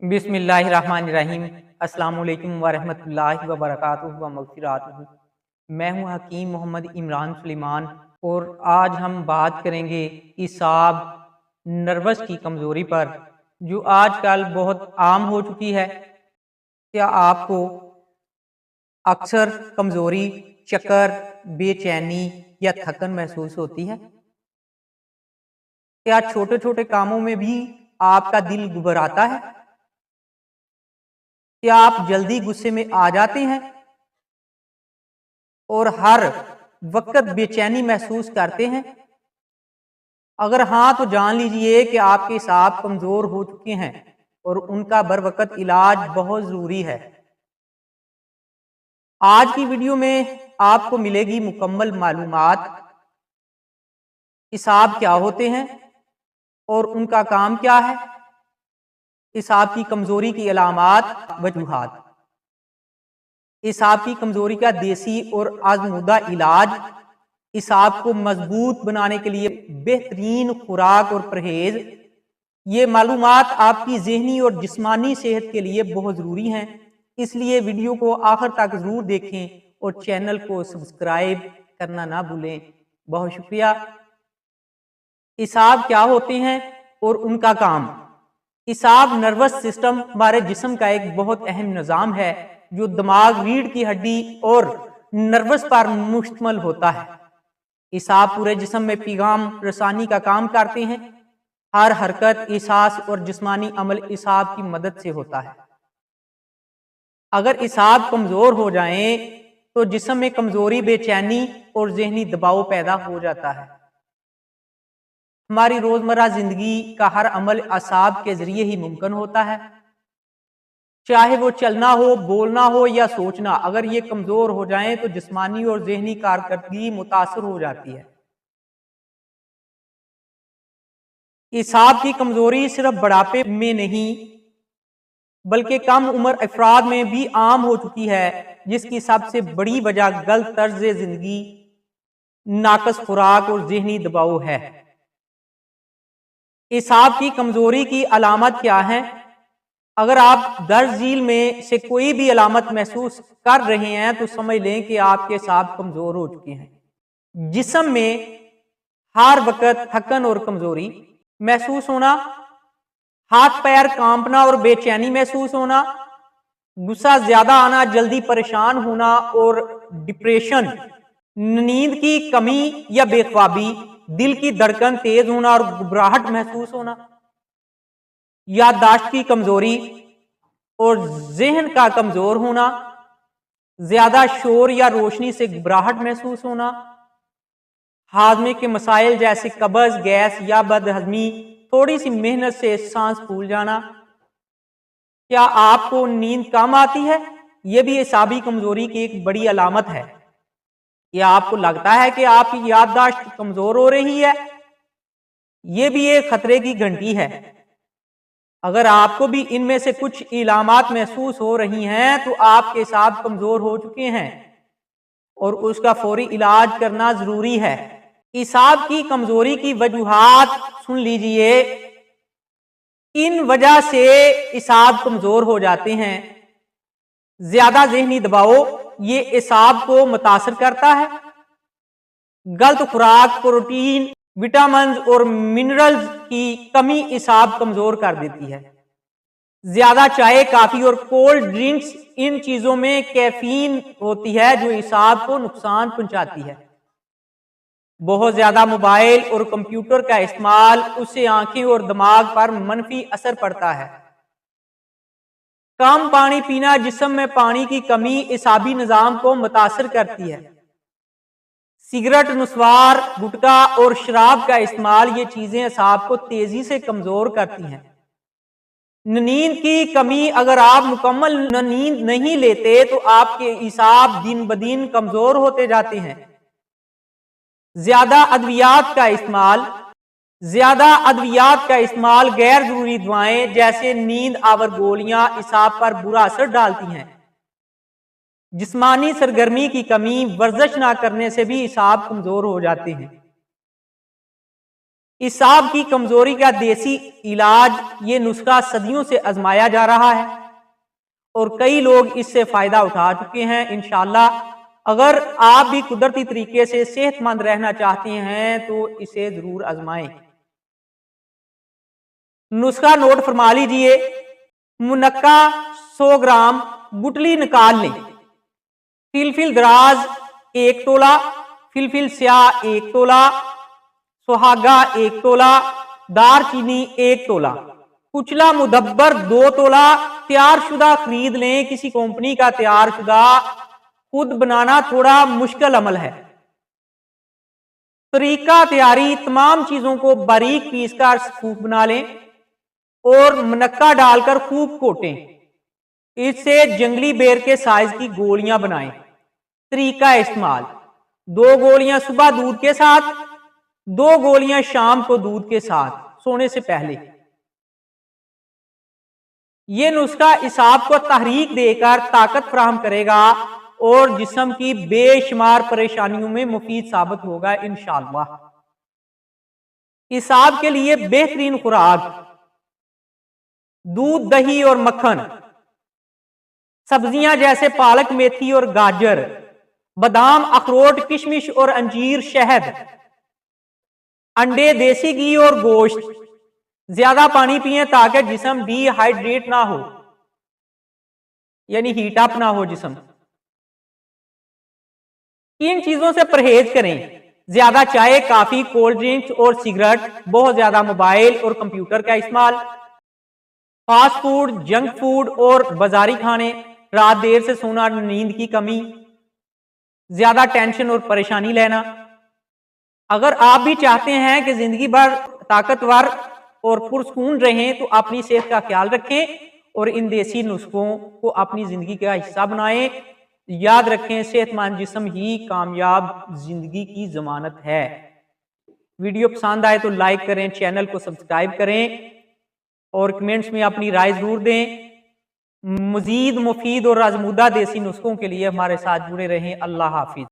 बिस्मिल्लाहिर्रहमानिर्रहीम। अस्सलाम वालेकुम वरहमतुल्लाहि वबरकातुहू व मग़फ़िरतुहू। मैं हूँ हकीम मोहम्मद इमरान सुलेमान और आज हम बात करेंगे इसाब नर्वस की कमज़ोरी पर, जो आजकल बहुत आम हो चुकी है। क्या आपको अक्सर कमज़ोरी, चक्कर, बेचैनी या थकन महसूस होती है? क्या छोटे छोटे कामों में भी आपका दिल घबराता है? क्या आप जल्दी गुस्से में आ जाते हैं और हर वक्त बेचैनी महसूस करते हैं? अगर हाँ, तो जान लीजिए कि आपके सांप कमजोर हो चुके हैं और उनका बर वक्त इलाज बहुत जरूरी है। आज की वीडियो में आपको मिलेगी मुकम्मल मालूमात, इसाब क्या होते हैं और उनका काम क्या है, इसाब की कमजोरी की अलामात, वजूहात, इसाब की कमजोरी का देसी और आजमूदा इलाज, इसाब को मजबूत बनाने के लिए बेहतरीन खुराक और परहेज। ये मालूमात आपकी ज़हनी और जिस्मानी सेहत के लिए बहुत ज़रूरी हैं, इसलिए वीडियो को आखिर तक ज़रूर देखें और चैनल को सब्सक्राइब करना ना भूलें। बहुत शुक्रिया। इसाब क्या होते हैं और उनका काम। इसाब नर्वस सिस्टम हमारे जिस्म का एक बहुत अहम निज़ाम है, जो दिमाग, रीढ़ की हड्डी और नर्वस पर मुश्तमिल होता है। इसाब पूरे जिस्म में पैगाम रसानी का काम करते हैं। हर हरकत, एहसास और जिस्मानी अमल इसाब की मदद से होता है। अगर इसाब कमजोर हो जाएं तो जिस्म में कमजोरी, बेचैनी और ज़हनी दबाव पैदा हो जाता है। हमारी रोजमर्रा जिंदगी का हर अमल असाब के जरिए ही मुमकिन होता है, चाहे वो चलना हो, बोलना हो या सोचना। अगर ये कमजोर हो जाएं तो जिस्मानी और ज़हनी कारकर्दगी मुतासर हो जाती है। इसाब की कमजोरी सिर्फ बुढ़ापे में नहीं बल्कि कम उम्र अफराद में भी आम हो चुकी है, जिसकी सबसे बड़ी वजह गलत तर्ज जिंदगी, नाकस खुराक और ज़हनी दबाव है। इसाब की कमजोरी की अलामत क्या है? अगर आप दर्ज झील में से कोई भी अलामत महसूस कर रहे हैं तो समझ लें कि आपके इसाब कमजोर हो चुके हैं। जिस्म में हर वक्त थकन और कमजोरी महसूस होना, हाथ पैर कांपना और बेचैनी महसूस होना, गुस्सा ज्यादा आना, जल्दी परेशान होना और डिप्रेशन, नींद की कमी या बेख्वाबी, दिल की धड़कन तेज होना और घबराहट महसूस होना, याददाश्त की कमजोरी और जहन का कमजोर होना, ज्यादा शोर या रोशनी से घबराहट महसूस होना, हाजमे के मसाइल जैसे कब्ज, गैस या बदहजमी, थोड़ी सी मेहनत से सांस फूल जाना। क्या आपको नींद कम आती है? यह भी एसाबी कमजोरी की एक बड़ी अलामत है। क्या आपको लगता है कि आपकी याददाश्त कमजोर हो रही है? यह भी एक खतरे की घंटी है। अगर आपको भी इनमें से कुछ इलामात महसूस हो रही हैं तो आपके एसाब कमजोर हो चुके हैं और उसका फौरी इलाज करना जरूरी है। इसाब की कमजोरी की वजूहात सुन लीजिए। किन वजह से इसाब कमजोर हो जाते हैं? ज्यादा ज़हनी दबाव, ये इसाब को मुतासर करता है। गलत खुराक, प्रोटीन, विटामिन और मिनरल्स की कमी इसाब कमजोर कर देती है। ज्यादा चाय, काफी और कोल्ड ड्रिंक्स, इन चीजों में कैफीन होती है जो इसाब को नुकसान पहुंचाती है। बहुत ज्यादा मोबाइल और कंप्यूटर का इस्तेमाल, उससे आंखें और दिमाग पर मनफी असर पड़ता है। कम पानी पीना, जिस्म में पानी की कमी इसाबी निजाम को मुतासर करती है। सिगरेट, नुस्वार, गुटखा और शराब का इस्तेमाल, ये चीजें इसाब को तेजी से कमजोर करती हैं। नींद की कमी, अगर आप मुकम्मल नींद नहीं लेते तो आपके इसाब दिन ब दिन कमजोर होते जाते हैं। ज्यादा अद्वियात का इस्तेमाल, गैर जरूरी दवाएं जैसे नींद आवर गोलियां इसाब पर बुरा असर डालती हैं। जिस्मानी सरगर्मी की कमी, वर्जिश ना करने से भी इसाब कमजोर हो जाते हैं। اعصاب کی کمزوری کا دیسی علاج یہ نسخہ صدیوں سے آزمایا جا رہا ہے اور کئی لوگ اس سے فائدہ اٹھا چکے ہیں۔ انشاءاللہ اگر آپ بھی قدرتی طریقے سے صحت مند رہنا چاہتے ہیں تو اسے ضرور آزمائیں۔ نسخہ نوٹ فرما لیجئے۔ منقع 100 گرام گٹلی نکال لیں، فلفل دراز 1 تولہ، فلفل سیاہ 1 تولہ، سہاگا 1 تولہ، دار چینی 1 تولہ، کچلا مدبر 2 تولہ۔ تیار شدہ خرید لیں، کسی کمپنی کا تیار شدہ خود بنانا تھوڑا مشکل عمل ہے۔ طریقہ تیاری: تمام چیزوں کو باریک پیس کر سکوپ بنا لیں اور منقع ڈال کر خوب کوٹیں، اس سے جنگلی بیر کے سائز کی گولیاں بنائیں۔ طریقہ استعمال: 2 گولیاں صبح دودھ کے ساتھ، 2 گولیاں شام کو دودھ کے ساتھ سونے سے پہلے۔ یہ نسخہ اعصاب کو تحریک دے کر طاقت فراہم کرے گا اور جسم کی بے شمار پریشانیوں میں مفید ثابت ہوگا انشاءاللہ۔ اعصاب کے لیے بہترین خوراک: دودھ، دہی اور مکھن، سبزیاں جیسے پالک، میتھی اور گاجر، بادام، اخروٹ، کشمش اور انجیر، شہد، انڈے، دیسی گھی اور گوشت۔ زیادہ پانی پئیں تاکہ جسم ڈی ہائیڈریٹ نہ ہو، یعنی ہیٹ اپ نہ ہو جسم۔ ان چیزوں سے پرہیز کریں: زیادہ چائے، کافی، کولڈ ڈرنکس اور سگریٹ، بہت زیادہ موبائل اور کمپیوٹر کا استعمال، فاسٹ فوڈ، جنک فوڈ اور بازاری کھانے، رات دیر سے سونا، نیند کی کمی، زیادہ ٹینشن اور پریشانی لینا۔ اگر آپ بھی چاہتے ہیں کہ زندگی بھر طاقتور اور پرسکون رہیں تو اپنی صحت کا خیال رکھیں اور ان دیسی نسخوں کو اپنی زندگی کا حصہ بنائیں۔ یاد رکھیں، صحت مند جسم ہی کامیاب زندگی کی ضمانت ہے۔ ویڈیو پسند آئے تو لائک کریں، چینل کو سبسکرائب کریں اور کمنٹس میں اپنی رائے ضرور دیں۔ مزید مفید اور آزمودہ دیسی نسخوں کے لیے ہمارے ساتھ جڑے رہیں۔ اللہ حافظ۔